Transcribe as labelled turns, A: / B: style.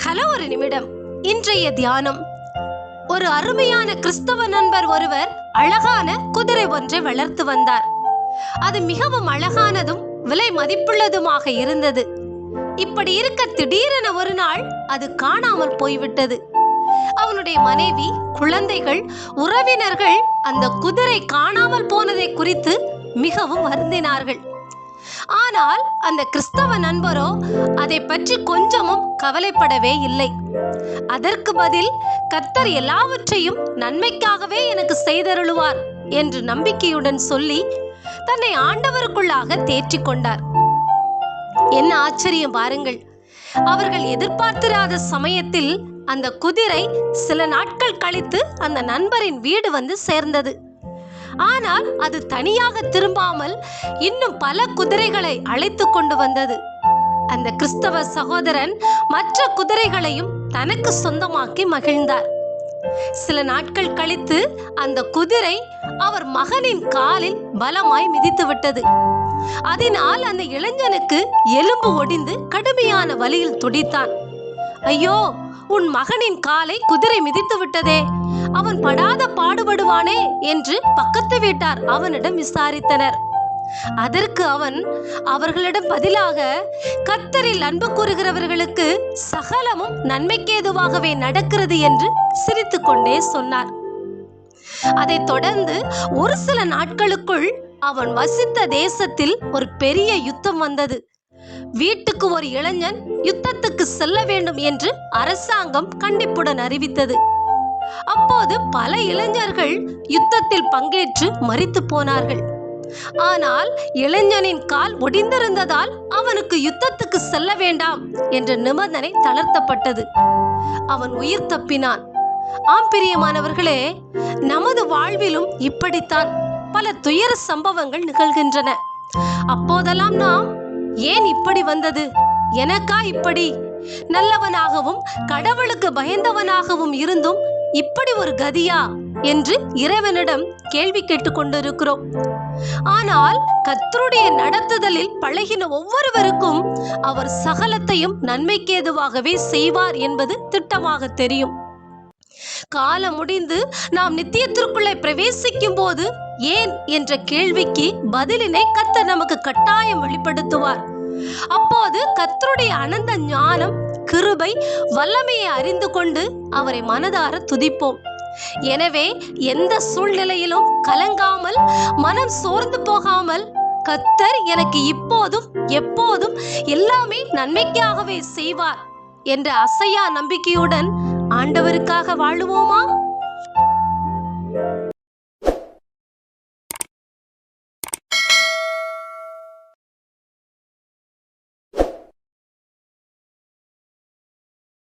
A: Hello, ஒரு நிமிடம். இன்றைய தியானம். ஒரு அருமையான கிறிஸ்தவ நண்பர் ஒருவர் அழகான குதிரை ஒன்றை வளர்த்து வந்தார். அது மிகவும் அழகானதும் விலை மதிப்புள்ளதுமாக இருந்தது. இப்படி இருக்க திடீரென ஒரு நாள் அது காணாமல் போய்விட்டது. அவனுடைய மனைவி, குழந்தைகள், உறவினர்கள் அந்த குதிரை காணாமல் போனதை குறித்து மிகவும் வருந்தினார்கள். ஆனால் அந்த கிறிஸ்தவ நண்பரோ அதை பற்றி கொஞ்சமும் கவலைப்படவே இல்லை. அதற்கு பதில், கர்த்தர் எல்லாவற்றையும் நன்மைக்காகவே எனக்கு செய்தருளுவார் என்று நம்பிக்கையுடன் சொல்லி தன்னை ஆண்டவருக்குள்ளாக தேற்றிக் கொண்டார். என்ன ஆச்சரியம் பாருங்கள்! அவர்கள் எதிர்பார்த்திராத சமயத்தில் அந்த குதிரை சில நாட்கள் கழித்து அந்த நண்பரின் வீடு வந்து சேர்ந்தது. ஆனால் அது தனியாக திரும்பாமல் இன்னும் பல குதிரைகளை அழைத்து கொண்டு வந்தது. அந்த கிறிஸ்தவ சகோதரன் மற்ற குதிரைகளையும் தனக்கு சொந்தமாக்கி மகிழ்ந்தார். சில நாட்கள் கழித்து அந்த குதிரை அவர் மகனின் காலில் பலமாய் மிதித்து விட்டது. அதனால் அந்த இளைஞனுக்கு எலும்பு ஒடிந்து கடுமையான வலியில் துடித்தான். ஐயோ, உன் மகனின் காலை குதிரை மிதித்து விட்டதே, அவன் படாத பாடுபடுவானே என்று பக்கத்து வீட்டார் அவனிடம் விசாரித்தனர். அதற்கு அவன் அவர்களிடம் பதிலாக, கர்த்தரில் அன்பு கூறுகிறவர்களுக்கு சகலமும் நன்மைக்கேதுவாகவே நடக்கிறது என்று சிரித்துக் கொண்டே சொன்னார். அதைத் தொடர்ந்து ஒரு சில நாட்களுக்குள் அவன் வசித்த தேசத்தில் ஒரு பெரிய யுத்தம் வந்தது. வீட்டுக்கு ஒரு இளைஞன் யுத்தத்துக்கு செல்ல வேண்டும் என்று அரசாங்கம் கண்டிப்புடன் அறிவித்தது. அப்போது பல இளைஞர்கள் யுத்தத்தில் பங்கேற்று மரித்து போனார்கள். ஆனால் இளைஞனின் கால் ஒடிந்திருந்ததால் அவனுக்கு யுத்தத்துக்கு செல்ல வேண்டாம் என்ற நிபந்தனை தளர்த்தப்பட்டது. அவன் உயிர் தப்பினான். ஆம் பிரியமானவர்களே, நமது வாழ்விலும் இப்படித்தான் பல துயர சம்பவங்கள் நிகழ்கின்றன. அப்போதெல்லாம் நாம், ஏன் இப்படி வந்தது, எனக்கா இப்படி, நல்லவனாகவும் கடவுளுக்கு பயந்தவனாகவும் இருந்தும் இப்படி ஒரு கதியா என்று இறைவனிடம் கேள்வி கேட்டுக் கொண்டிருக்கிறோம். ஆனால் கர்த்தருடைய நடத்துதலில் பழகின ஒவ்வொருவருக்கும் அவர் சகலத்தையும் நன்மைக்கேதுவாகவே செய்வார் என்பது திட்டமாக தெரியும். காலம் முடிந்து நாம் நித்தியத்திற்குள்ளே பிரவேசிக்கும் போது ஏன் என்ற கேள்விக்கு பதிலினை கர்த்தர் நமக்கு கட்டாயம் வெளிப்படுத்துவார். அப்போது கர்த்தருடைய அனந்த ஞானம், கிருபை, வல்லமையை அறிந்து கொண்டு அவரை மனதார துதிப்போம். எனவே எந்த சூழ்நிலையிலும் கலங்காமல், மனம் சோர்ந்து போகாமல், கர்த்தர் எனக்கு இப்போதும் எப்போதும் எல்லாமே நன்மைக்காகவே செய்வார் என்ற அசையா நம்பிக்கையுடன் ஆண்டவருக்காக வாழுவோமா?